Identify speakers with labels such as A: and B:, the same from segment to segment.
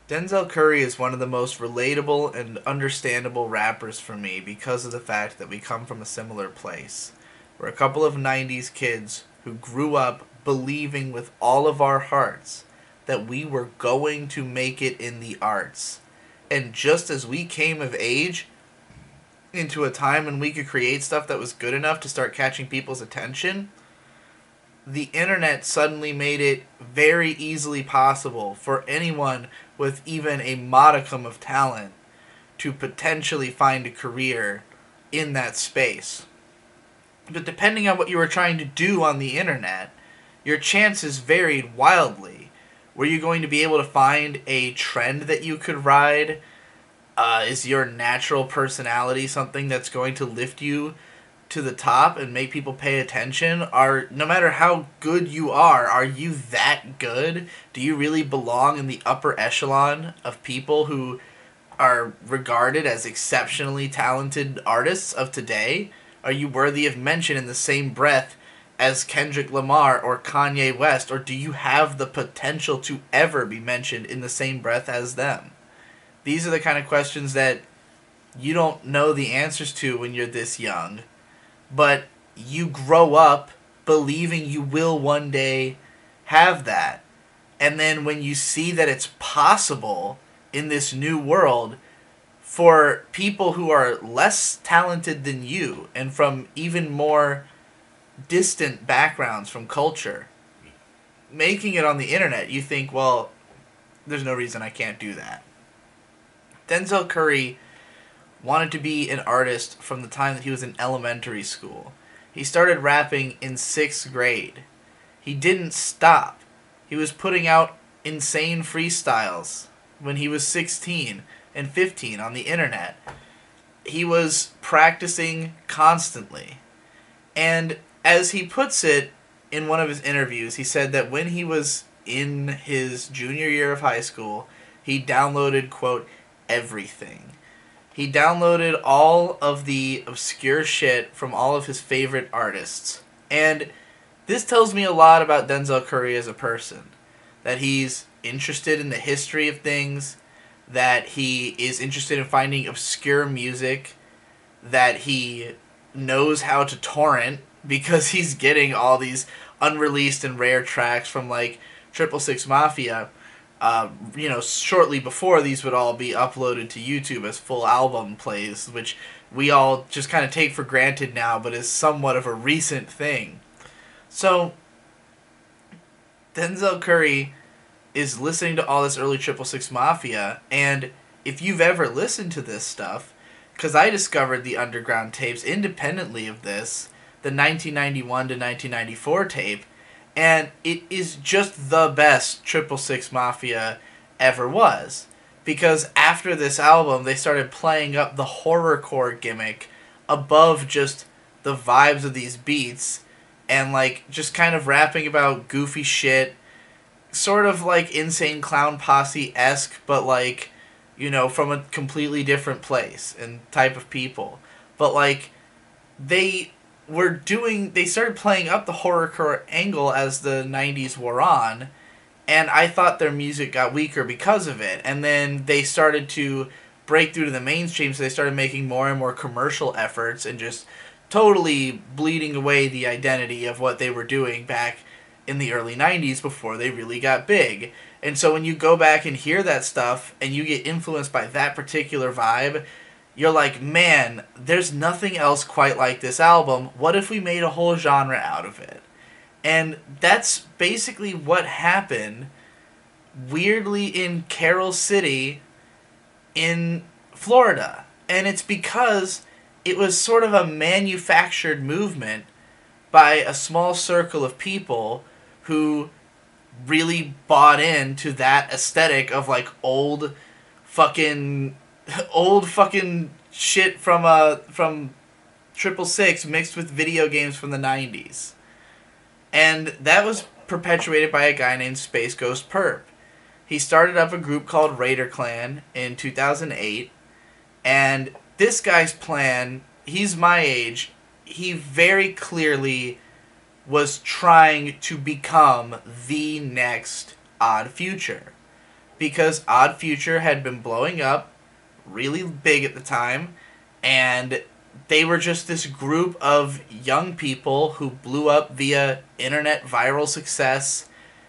A: Denzel Curry is one of the most relatable and understandable rappers for me because of the fact that we come from a similar place. We're a couple of 90s kids who grew up believing with all of our hearts that we were going to make it in the arts. And just as we came of age into a time when we could create stuff that was good enough to start catching people's attention, the internet suddenly made it very easily possible for anyone with even a modicum of talent to potentially find a career in that space. But depending on what you were trying to do on the internet, your chances varied wildly. Were you going to be able to find a trend that you could ride? Is your natural personality something that's going to lift you to the top and make people pay attention? No matter how good you are you that good? Do you really belong in the upper echelon of people who are regarded as exceptionally talented artists of today? Are you worthy of mention in the same breath as Kendrick Lamar or Kanye West, or do you have the potential to ever be mentioned in the same breath as them? These are the kind of questions that you don't know the answers to when you're this young, but you grow up believing you will one day have that. And then when you see that it's possible in this new world for people who are less talented than you and from even more distant backgrounds from culture, making it on the internet, you think, well, there's no reason I can't do that. Denzel Curry wanted to be an artist from the time that he was in elementary school. He started rapping in 6th grade. He didn't stop. He was putting out insane freestyles when he was 16 and 15 on the internet. He was practicing constantly. And as he puts it in one of his interviews, he said that when he was in his junior year of high school, he downloaded, quote, everything. He downloaded all of the obscure shit from all of his favorite artists. And this tells me a lot about Denzel Curry as a person. That he's interested in the history of things, that he is interested in finding obscure music, that he knows how to torrent because he's getting all these unreleased and rare tracks from like 666 Mafia. Shortly before these would all be uploaded to YouTube as full album plays, which we all just kind of take for granted now, but is somewhat of a recent thing. So, Denzel Curry is listening to all this early 666 Mafia, and if you've ever listened to this stuff, because I discovered the underground tapes independently of this, the 1991 to 1994 tape, and it is just the best 666 Mafia ever was. Because after this album, they started playing up the horrorcore gimmick above just the vibes of these beats, and like just kind of rapping about goofy shit, sort of like Insane Clown Posse-esque, but like, from a completely different place and type of people. But like, they started playing up the horrorcore angle as the 90s wore on, and I thought their music got weaker because of it. And then they started to break through to the mainstream, so they started making more and more commercial efforts and just totally bleeding away the identity of what they were doing back in the early 90s before they really got big. And so when you go back and hear that stuff and you get influenced by that particular vibe, you're like, man, there's nothing else quite like this album. What if we made a whole genre out of it? And that's basically what happened, weirdly, in Carroll City in Florida. And it's because it was sort of a manufactured movement by a small circle of people who really bought into that aesthetic of like old fucking shit from 666 mixed with video games from the 90s. And that was perpetuated by a guy named Space Ghost Perp. He started up a group called Raider Clan in 2008, and this guy's plan, he's my age, he very clearly was trying to become the next Odd Future. because Odd Future had been blowing up really big at the time, and they were just this group of young people who blew up via internet viral success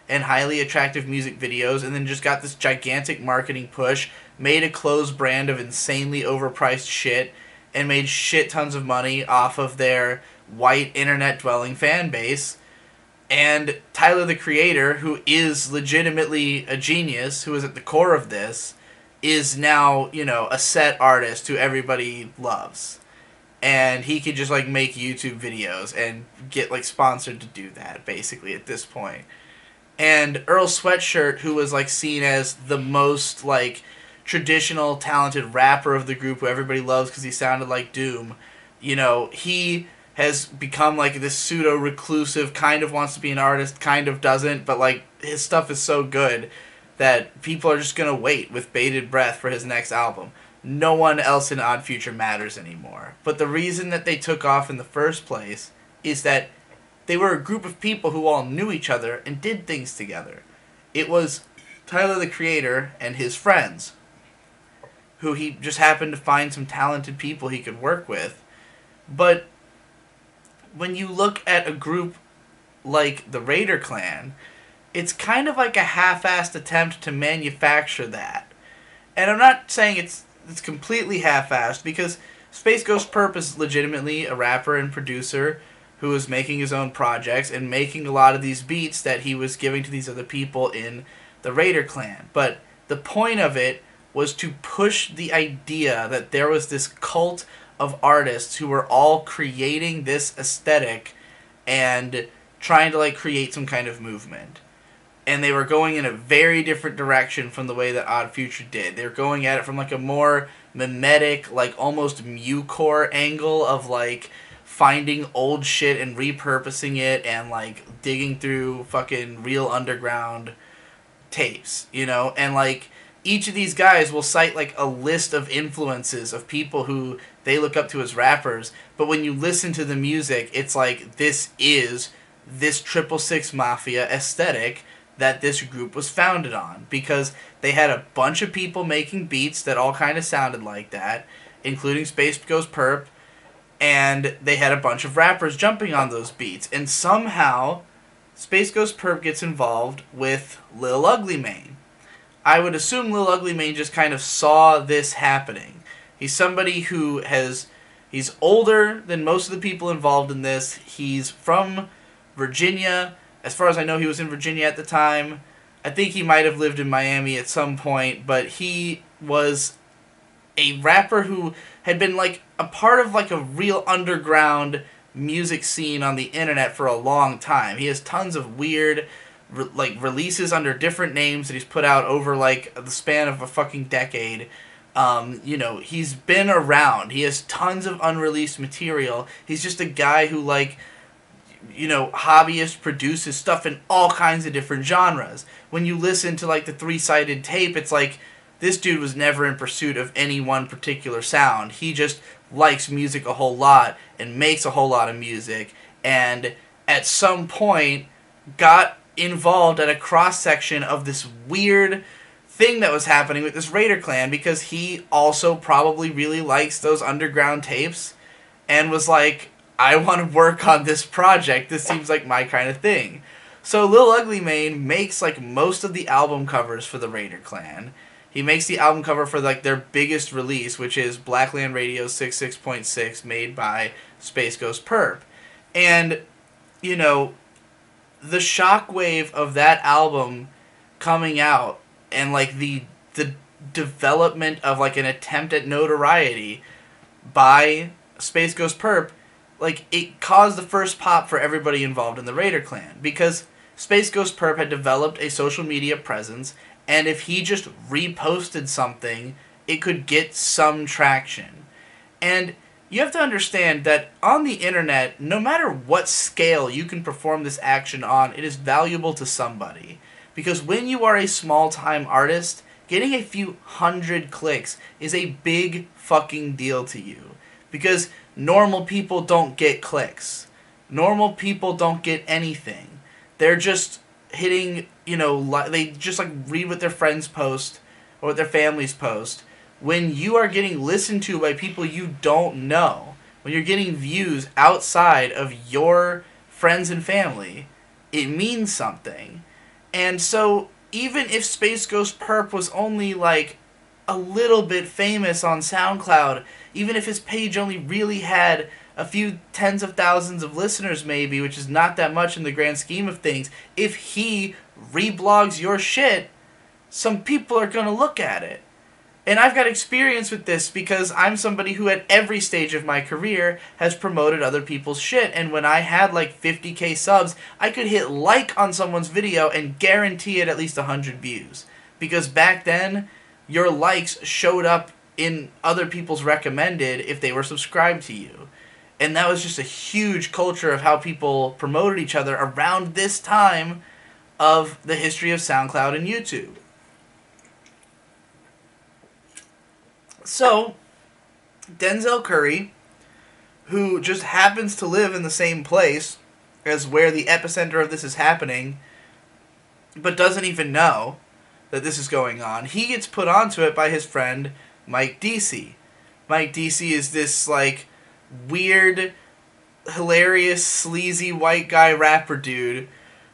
A: and highly attractive music videos, and then just got this gigantic marketing push, made a closed brand of insanely overpriced shit, and made shit tons of money off of their white internet dwelling fan base. And Tyler the Creator, who is legitimately a genius, who is at the core of this, is now, you know, a set artist who everybody loves. And he could just, like, make YouTube videos and get, like, sponsored to do that, basically, at this point. And Earl Sweatshirt, who was, like, seen as the most, like, traditional, talented rapper of the group who everybody loves because he sounded like Doom, you know, he has become, like, this pseudo-reclusive, kind of wants to be an artist, kind of doesn't, but, like, his stuff is so good that people are just going to wait with bated breath for his next album. No one else in Odd Future matters anymore. But the reason that they took off in the first place is that they were a group of people who all knew each other and did things together. It was Tyler the Creator and his friends, who he just happened to find some talented people he could work with. But when you look at a group like the Raider Clan, it's kind of like a half-assed attempt to manufacture that. And I'm not saying it's completely half-assed, because Space Ghost Perp is legitimately a rapper and producer who was making his own projects and making a lot of these beats that he was giving to these other people in the Raider Clan. But the point of it was to push the idea that there was this cult of artists who were all creating this aesthetic and trying to, like, create some kind of movement. And they were going in a very different direction from the way that Odd Future did. They were going at it from, like, a more mimetic, like, almost mucore angle of, like, finding old shit and repurposing it and, like, digging through fucking real underground tapes, you know? And, like, each of these guys will cite, like, a list of influences of people who they look up to as rappers, but when you listen to the music, it's like, this is this 666 Mafia aesthetic that this group was founded on, because they had a bunch of people making beats that all kind of sounded like that, including Space Ghost Perp, and they had a bunch of rappers jumping on those beats, and somehow Space Ghost Perp gets involved with Lil Ugly Mane. I would assume Lil Ugly Mane just kind of saw this happening. He's somebody who he's older than most of the people involved in this. He's from Virginia. As far as I know, he was in Virginia at the time. I think he might have lived in Miami at some point, but he was a rapper who had been, like, a part of, like, a real underground music scene on the internet for a long time. He has tons of weird, like, releases under different names that he's put out over, like, the span of a fucking decade. You know, he's been around. He has tons of unreleased material. He's just a guy who, like, you know, hobbyist produces stuff in all kinds of different genres. When you listen to, like, the 3-sided tape, it's like, this dude was never in pursuit of any one particular sound. He just likes music a whole lot and makes a whole lot of music, and at some point got involved at a cross-section of this weird thing that was happening with this Raider Clan, because he also probably really likes those underground tapes and was like, I want to work on this project. This seems like my kind of thing. So Lil Ugly Mane makes, like, most of the album covers for the Raider Clan. He makes the album cover for, like, their biggest release, which is Blackland Radio 66.6, made by Space Ghost Perp. And, you know, the shockwave of that album coming out and, like, the development of, like, an attempt at notoriety by Space Ghost Perp, like, it caused the first pop for everybody involved in the Raider Clan, because Space Ghost Perp had developed a social media presence, and if he just reposted something, it could get some traction. And you have to understand that on the internet, no matter what scale you can perform this action on, it is valuable to somebody. Because when you are a small-time artist, getting a few hundred clicks is a big fucking deal to you. Because normal people don't get clicks. Normal people don't get anything. They're just hitting, they just like read what their friends post or what their families post. When you are getting listened to by people you don't know, when you're getting views outside of your friends and family, it means something. And so even if Space Ghost Perp was only like a little bit famous on SoundCloud, even if his page only really had a few tens of thousands of listeners maybe, which is not that much in the grand scheme of things, if he reblogs your shit, some people are going to look at it. And I've got experience with this because I'm somebody who at every stage of my career has promoted other people's shit. And when I had like 50k subs, I could hit like on someone's video and guarantee it at least 100 views. Because back then, your likes showed up in other people's recommended if they were subscribed to you. And that was just a huge culture of how people promoted each other around this time of the history of SoundCloud and YouTube. So, Denzel Curry, who just happens to live in the same place as where the epicenter of this is happening, but doesn't even know that this is going on, he gets put onto it by his friend Mike DC. Mike DC is this, like, weird, hilarious, sleazy white guy rapper dude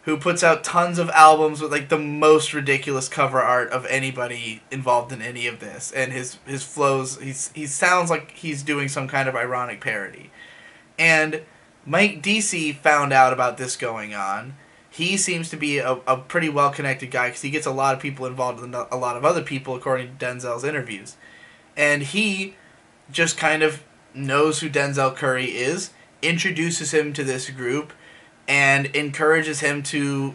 A: who puts out tons of albums with like the most ridiculous cover art of anybody involved in any of this, and his flows, he sounds like he's doing some kind of ironic parody. And Mike DC found out about this going on. He seems to be a pretty well connected guy because he gets a lot of people involved in a lot of other people according to Denzel's interviews, and he just kind of knows who Denzel Curry is, introduces him to this group, and encourages him to,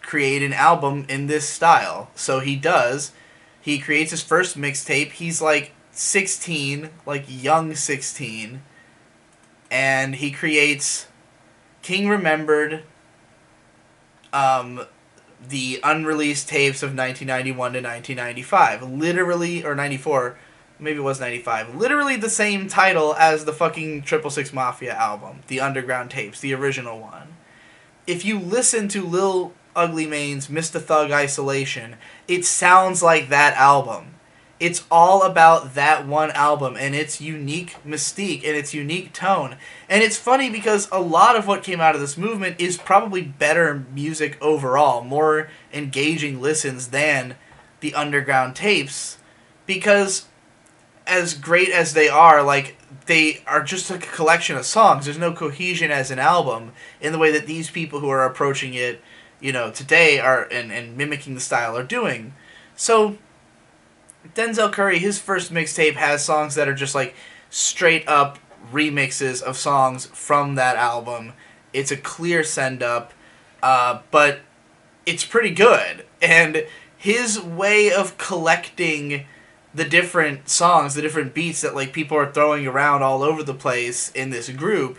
A: create an album in this style. So he does. He creates his first mixtape. He's like 16, like young 16. And he creates King Remembered, the unreleased tapes of 1991 to 1995. Literally, or 94, maybe it was 95. Literally the same title as the fucking 666 Mafia album, the Underground Tapes, the original one. If you listen to Lil Ugly Mane's Mr. Thug Isolation, it sounds like that album. It's all about that one album and its unique mystique and its unique tone. And it's funny because a lot of what came out of this movement is probably better music overall, more engaging listens than the Underground Tapes, because as great as they are, like, they are just a collection of songs. There's no cohesion as an album in the way that these people who are approaching it, today are and mimicking the style are doing. So Denzel Curry, his first mixtape has songs that are just like straight up remixes of songs from that album. It's a clear send up, but it's pretty good. And his way of collecting the different songs, the different beats that like people are throwing around all over the place in this group,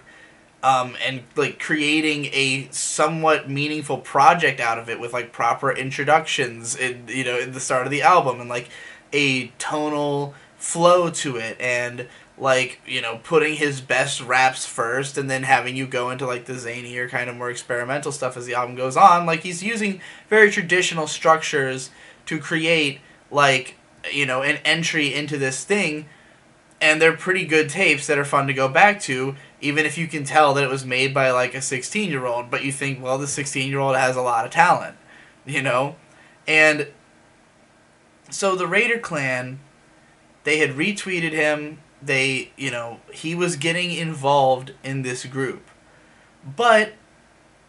A: and like creating a somewhat meaningful project out of it with like proper introductions in the start of the album and like a tonal flow to it, and like putting his best raps first and then having you go into like the zanier kind of more experimental stuff as the album goes on. Like, he's using very traditional structures to create like an entry into this thing, and they're pretty good tapes that are fun to go back to, even if you can tell that it was made by like a 16-year-old, but you think, well, the 16-year-old has a lot of talent, And so the Raider Clan, they had retweeted him, he was getting involved in this group. But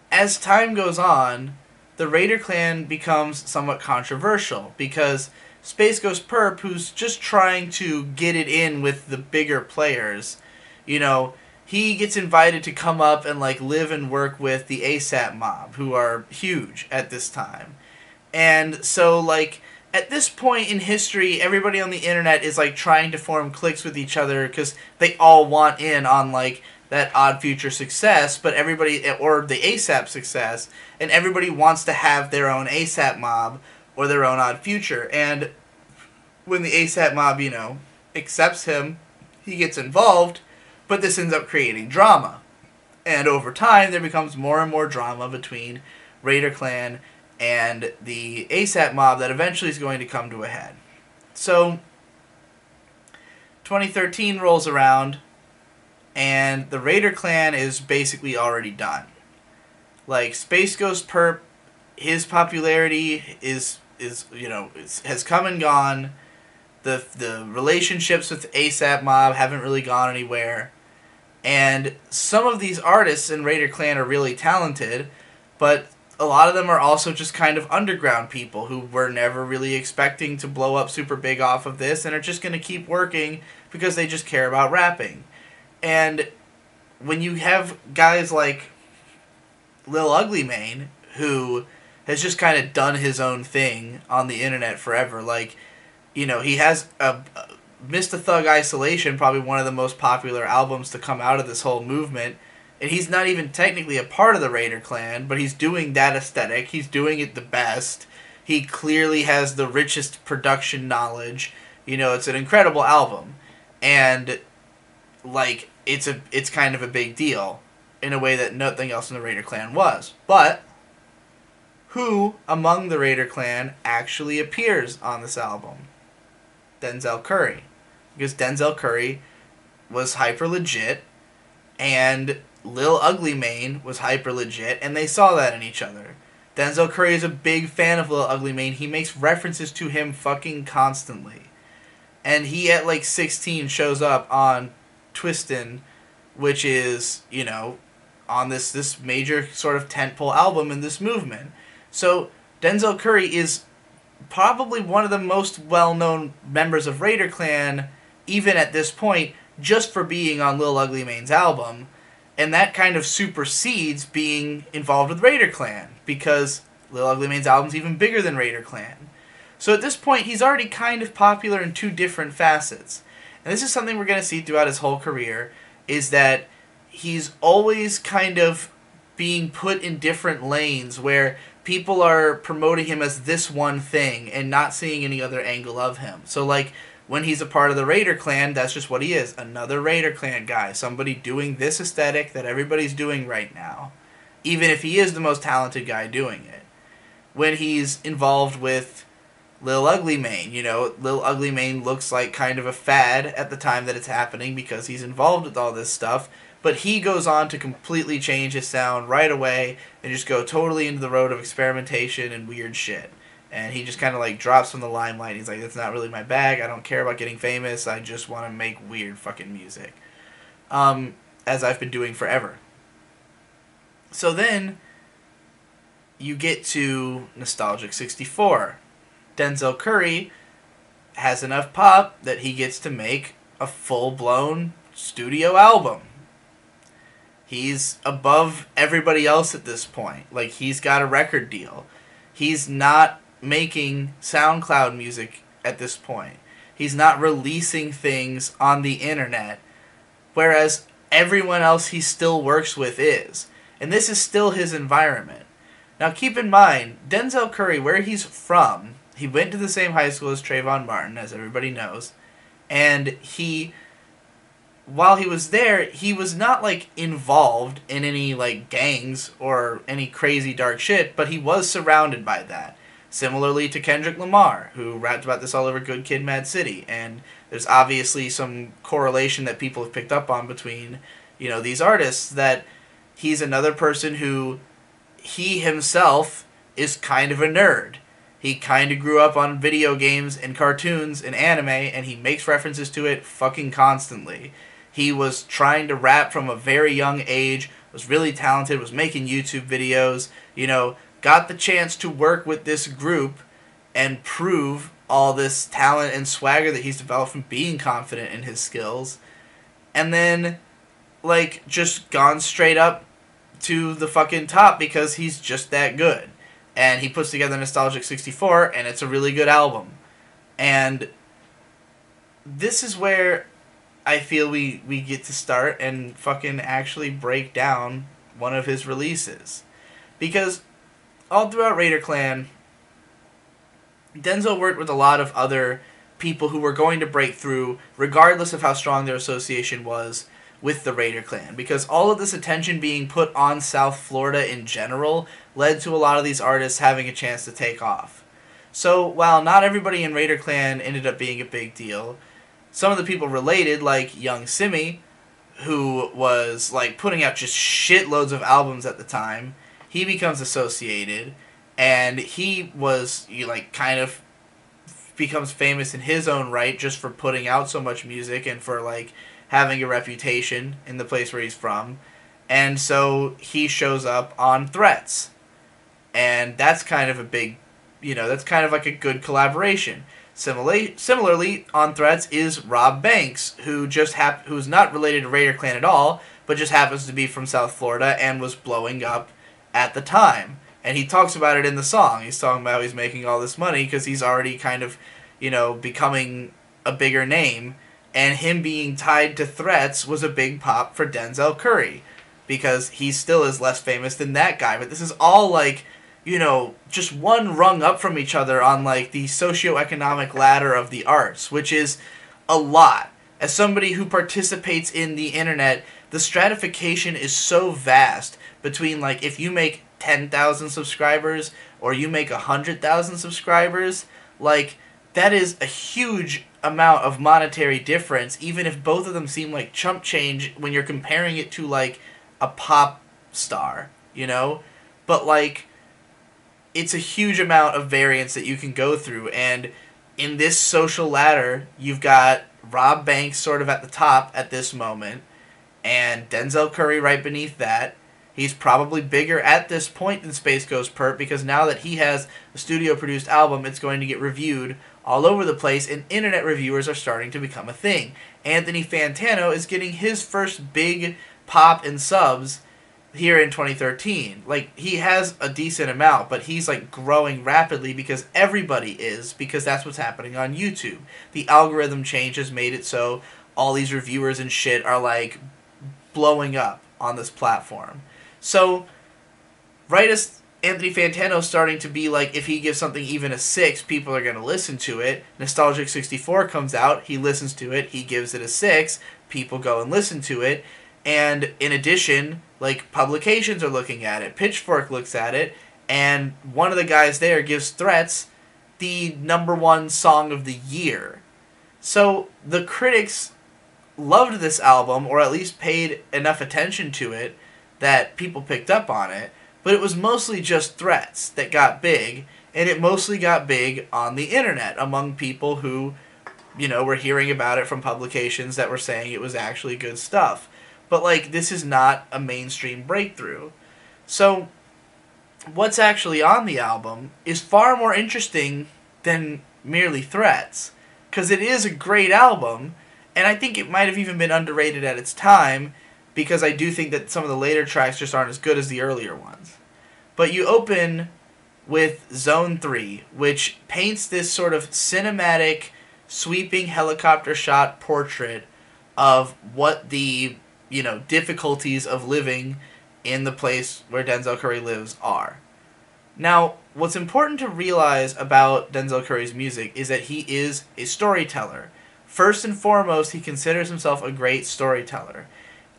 A: as time goes on, the Raider Clan becomes somewhat controversial because Space Ghost Perp, who's just trying to get it in with the bigger players, he gets invited to come up and like live and work with the ASAP mob, who are huge at this time. And so like at this point in history, everybody on the internet is like trying to form cliques with each other because they all want in on like that Odd Future success, but everybody, or the ASAP success, and everybody wants to have their own ASAP mob or their own Odd Future. And when the ASAP mob, accepts him, he gets involved, but this ends up creating drama. And over time, there becomes more and more drama between Raider Clan and the ASAP mob that eventually is going to come to a head. So 2013 rolls around, and the Raider clan is basically already done. Like, Space Ghost Perp, his popularity has come and gone. The relationships with ASAP mob haven't really gone anywhere. And some of these artists in Raider clan are really talented, but a lot of them are also just kind of underground people who were never really expecting to blow up super big off of this and are just going to keep working because they just care about rapping. And when you have guys like Lil Ugly Mane, who has just kind of done his own thing on the internet forever, like, he has Mr. Thug Isolation, probably one of the most popular albums to come out of this whole movement. And he's not even technically a part of the Raider clan, but he's doing that aesthetic. He's doing it the best. He clearly has the richest production knowledge. It's an incredible album. And, like, it's kind of a big deal in a way that nothing else in the Raider clan was. But who among the Raider clan actually appears on this album? Denzel Curry. Because Denzel Curry was hyper legit, and Lil Ugly Mane was hyper legit, and they saw that in each other. Denzel Curry is a big fan of Lil Ugly Mane. He makes references to him fucking constantly. And he, at like 16, shows up on Twistin', which is, on this major sort of tentpole album in this movement. So Denzel Curry is probably one of the most well-known members of Raider clan, even at this point, just for being on Lil Ugly Mane's album. And that kind of supersedes being involved with Raider clan, because Lil Ugly Mane's album's even bigger than Raider clan. So at this point, he's already kind of popular in two different facets. And this is something we're going to see throughout his whole career, is that he's always kind of being put in different lanes where people are promoting him as this one thing and not seeing any other angle of him. So, like, when he's a part of the Raider clan, that's just what he is. Another Raider clan guy. Somebody doing this aesthetic that everybody's doing right now. Even if he is the most talented guy doing it. When he's involved with Lil Ugly Mane, Lil Ugly Mane looks like kind of a fad at the time that it's happening because he's involved with all this stuff. But he goes on to completely change his sound right away and just go totally into the road of experimentation and weird shit. And he just kind of like drops from the limelight. He's like, that's not really my bag. I don't care about getting famous. I just want to make weird fucking music. As I've been doing forever. So then you get to Nostalgic 64. Denzel Curry has enough pop that he gets to make a full-blown studio album. He's above everybody else at this point. Like, he's got a record deal. He's not making SoundCloud music at this point. He's not releasing things on the internet. Whereas everyone else he still works with is. And this is still his environment. Now keep in mind, Denzel Curry, where he's from, he went to the same high school as Trayvon Martin, as everybody knows. And while he was there, he was not, like, involved in any, like, gangs or any crazy dark shit, but he was surrounded by that. Similarly to Kendrick Lamar, who rapped about this all over Good Kid, Mad City. And there's obviously some correlation that people have picked up on between, these artists, that he's another person who, he himself is kind of a nerd. He kind of grew up on video games and cartoons and anime, and he makes references to it fucking constantly. He was trying to rap from a very young age, was really talented, was making YouTube videos, got the chance to work with this group and prove all this talent and swagger that he's developed from being confident in his skills. And then, like, just gone straight up to the fucking top because he's just that good. And he puts together Nostalgic 64, and it's a really good album. And this is where I feel we get to start and fucking actually break down one of his releases. Because all throughout Raider Clan, Denzel worked with a lot of other people who were going to break through, regardless of how strong their association was, with the Raider clan, because all of this attention being put on South Florida in general led to a lot of these artists having a chance to take off. So while not everybody in Raider clan ended up being a big deal, some of the people related, like Young Simi, who was like putting out just shitloads of albums at the time, he becomes associated, and he was like kind of becomes famous in his own right just for putting out so much music and for like having a reputation in the place where he's from. And so he shows up on Threats. And that's kind of a big, that's kind of like a good collaboration. Similarly, on Threats is Rob Banks, who who's not related to Raider Clan at all, but just happens to be from South Florida and was blowing up at the time. And he talks about it in the song. He's talking about how he's making all this money because he's already kind of, becoming a bigger name. And him being tied to Threats was a big pop for Denzel Curry, because he still is less famous than that guy. But this is all like, just one rung up from each other on like the socioeconomic ladder of the arts, which is a lot. As somebody who participates in the internet, the stratification is so vast between like if you make 10,000 subscribers or you make 100,000 subscribers, like that is a huge amount of monetary difference, even if both of them seem like chump change when you're comparing it to like a pop star, But like it's a huge amount of variance that you can go through, and in this social ladder, you've got Rob Banks sort of at the top at this moment, and Denzel Curry right beneath that. He's probably bigger at this point than Space Ghost Pert, because now that he has a studio-produced album, it's going to get reviewed all over the place, and internet reviewers are starting to become a thing. Anthony Fantano is getting his first big pop and subs here in 2013. Like, he has a decent amount, but he's like growing rapidly because everybody is, because that's what's happening on YouTube. The algorithm change has made it so all these reviewers and shit are like blowing up on this platform. So right as Anthony Fantano's starting to be like, if he gives something even a 6, people are going to listen to it. Nostalgic 64 comes out, he listens to it, he gives it a 6, people go and listen to it. And in addition, like, publications are looking at it. Pitchfork looks at it, and one of the guys there gives Threats the #1 song of the year. So the critics loved this album, or at least paid enough attention to it that people picked up on it, but it was mostly just Threats that got big, and it mostly got big on the internet among people who, were hearing about it from publications that were saying it was actually good stuff. But, like, this is not a mainstream breakthrough. So, what's actually on the album is far more interesting than merely Threats, because it is a great album, and I think it might have even been underrated at its time, because I do think that some of the later tracks just aren't as good as the earlier ones. But you open with Zone 3, which paints this sort of cinematic, sweeping helicopter shot portrait of what the difficulties of living in the place where Denzel Curry lives are. Now, what's important to realize about Denzel Curry's music is that he is a storyteller. First and foremost, he considers himself a great storyteller.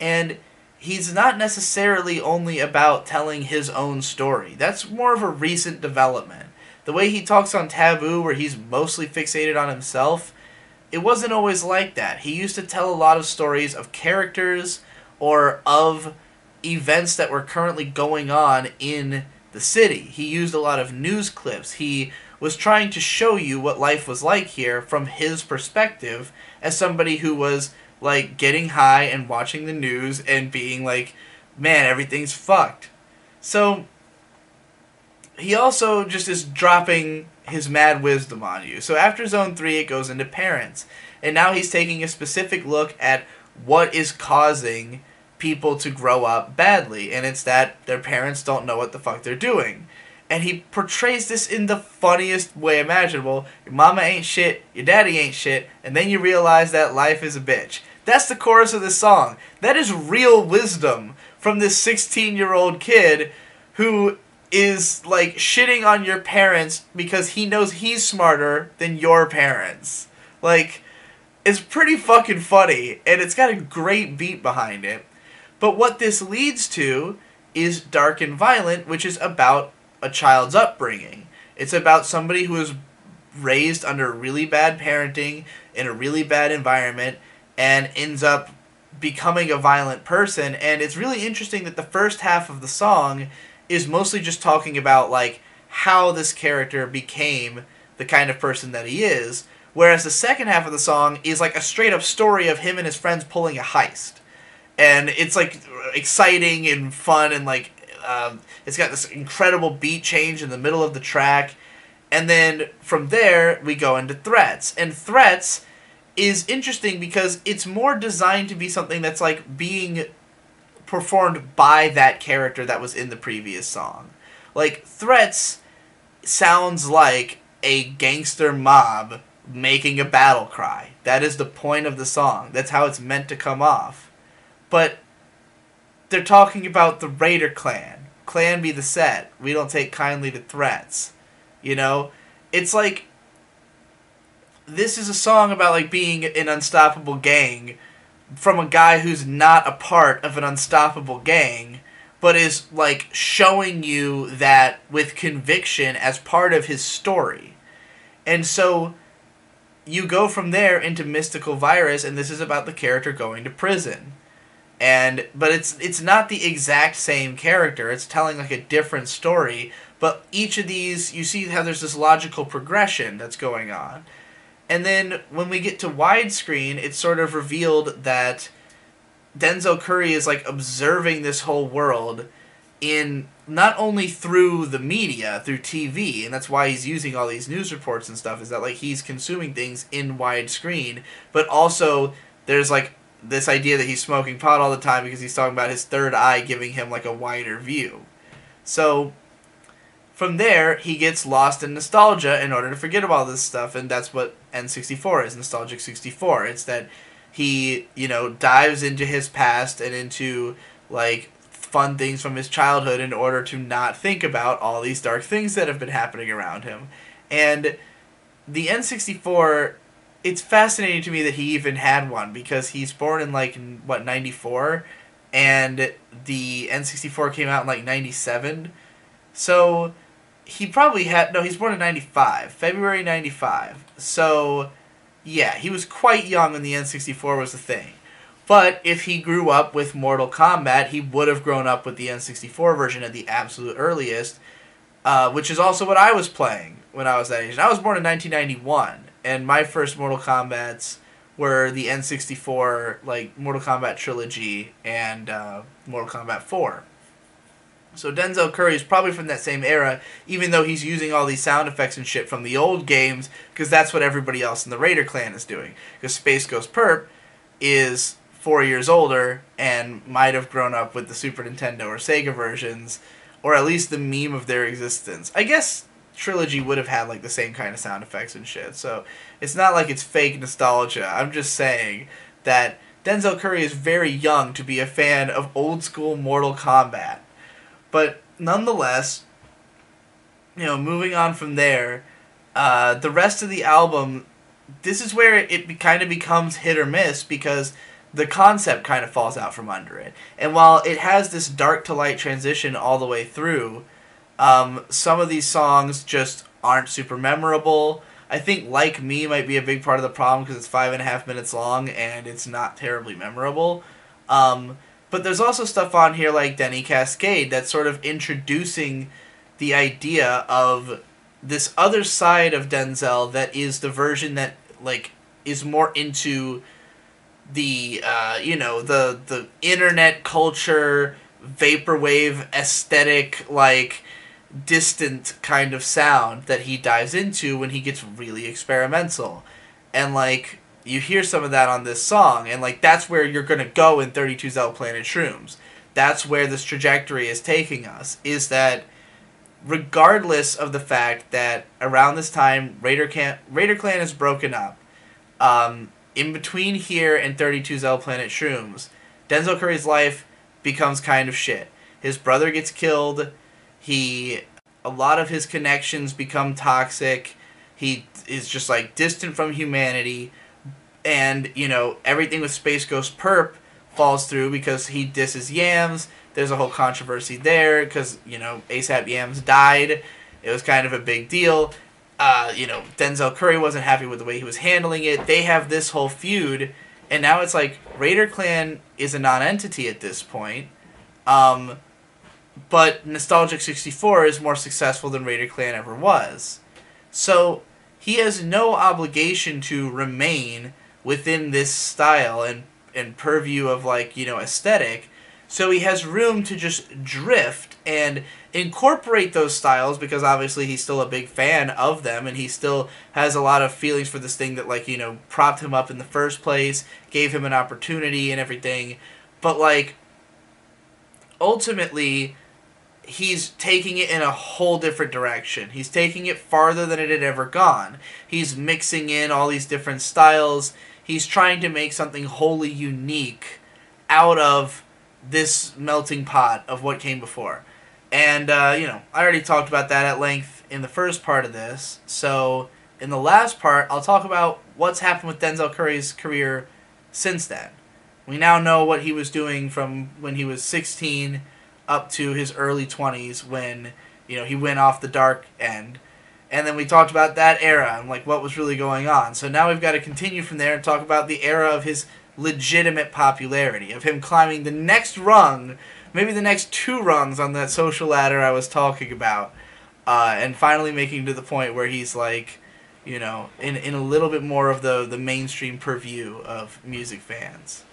A: And he's not necessarily only about telling his own story. That's more of a recent development. The way he talks on Taboo, where he's mostly fixated on himself, it wasn't always like that. He used to tell a lot of stories of characters or of events that were currently going on in the city. He used a lot of news clips. He was trying to show you what life was like here from his perspective as somebody who was like getting high and watching the news and being like, man, everything's fucked. So he also just is dropping his mad wisdom on you. So after Zone 3, it goes into Parents. And now he's taking a specific look at what is causing people to grow up badly. And it's that their parents don't know what the fuck they're doing. And he portrays this in the funniest way imaginable. Your mama ain't shit, your daddy ain't shit, and then you realize that life is a bitch. That's the chorus of this song. That is real wisdom from this 16-year-old kid who is like shitting on your parents because he knows he's smarter than your parents. Like, is pretty fucking funny, and it's got a great beat behind it. But what this leads to is Dark and Violent, which is about a child's upbringing. It's about somebody who was raised under really bad parenting in a really bad environment and ends up becoming a violent person. And it's really interesting that the first half of the song is mostly just talking about like how this character became the kind of person that he is, whereas the second half of the song is like a straight up story of him and his friends pulling a heist. And it's like exciting and fun, and like it's got this incredible beat change in the middle of the track. And then from there we go into Threats, and Threats is interesting because it's more designed to be something that's like being performed by that character that was in the previous song. Like, Threats sounds like a gangster mob making a battle cry. That is the point of the song. That's how it's meant to come off. But they're talking about the Raider clan. Clan be the set. We don't take kindly to threats. You know? It's like, this is a song about like being an unstoppable gang from a guy who's not a part of an unstoppable gang, but is like showing you that with conviction as part of his story. And so you go from there into Mystical Virus, and this is about the character going to prison. But it's not the exact same character. It's telling like a different story, but each of these, you see how there's this logical progression that's going on. And then when we get to Widescreen, it's sort of revealed that Denzel Curry is like observing this whole world in not only through the media, through TV, and that's why he's using all these news reports and stuff, is that like he's consuming things in widescreen, but also there's like this idea that he's smoking pot all the time because he's talking about his third eye giving him like a wider view. So from there, he gets lost in nostalgia in order to forget about all this stuff, and that's what N64 is, Nostalgic 64. It's that he, you know, dives into his past and into, like, fun things from his childhood in order to not think about all these dark things that have been happening around him. And the N64, it's fascinating to me that he even had one, because he's born in, like, what, 94? And the N64 came out in, like, 97. So he probably had... No, he's born in 95. February 95. So, yeah, he was quite young when the N64 was a thing. But if he grew up with Mortal Kombat, he would have grown up with the N64 version at the absolute earliest, which is also what I was playing when I was that age. And I was born in 1991, and my first Mortal Kombats were the N64, like, Mortal Kombat Trilogy and Mortal Kombat 4. So Denzel Curry is probably from that same era, even though he's using all these sound effects and shit from the old games, because that's what everybody else in the Raider clan is doing. Because Space Ghost Perp is 4 years older and might have grown up with the Super Nintendo or Sega versions, or at least the meme of their existence. I guess Trilogy would have had like the same kind of sound effects and shit, so it's not like it's fake nostalgia. I'm just saying that Denzel Curry is very young to be a fan of old school Mortal Kombat. But nonetheless, you know, moving on from there, the rest of the album, this is where it kind of becomes hit or miss, because the concept kind of falls out from under it. And while it has this dark to light transition all the way through, some of these songs just aren't super memorable. I think Like Me might be a big part of the problem, because it's 5.5 minutes long and it's not terribly memorable. But there's also stuff on here like Denny Cascade that's sort of introducing the idea of this other side of Denzel that is the version that, like, is more into the, you know, the internet culture, vaporwave aesthetic, like, distant kind of sound that he dives into when he gets really experimental. And, like, you hear some of that on this song, and like that's where you're going to go in 32 Zelda Planet Shrooms. That's where this trajectory is taking us, is that regardless of the fact that around this time Raider Clan is broken up, in between here and 32 Zelda Planet Shrooms, Denzel Curry's life becomes kind of shit. His brother gets killed, a lot of his connections become toxic, he is just like distant from humanity. And, you know, everything with Space Ghost Perp falls through because he disses Yams. There's a whole controversy there because, you know, ASAP Yams died. It was kind of a big deal. You know, Denzel Curry wasn't happy with the way he was handling it. They have this whole feud, and now it's like Raider Clan is a non-entity at this point. But Nostalgic 64 is more successful than Raider Clan ever was. So he has no obligation to remain within this style and purview of, like, you know, aesthetic. So he has room to just drift and incorporate those styles because obviously he's still a big fan of them and he still has a lot of feelings for this thing that, like, you know, propped him up in the first place, gave him an opportunity and everything. But, like, ultimately, he's taking it in a whole different direction. He's taking it farther than it had ever gone. He's mixing in all these different styles. He's trying to make something wholly unique out of this melting pot of what came before. And, you know, I already talked about that at length in the first part of this. So, in the last part, I'll talk about what's happened with Denzel Curry's career since then. We now know what he was doing from when he was 16 up to his early 20s when, you know, he went off the dark end. And then we talked about that era and, like, what was really going on. So now we've got to continue from there and talk about the era of his legitimate popularity, of him climbing the next rung, maybe the next 2 rungs on that social ladder I was talking about, and finally making to the point where he's, like, you know, in a little bit more of the mainstream purview of music fans.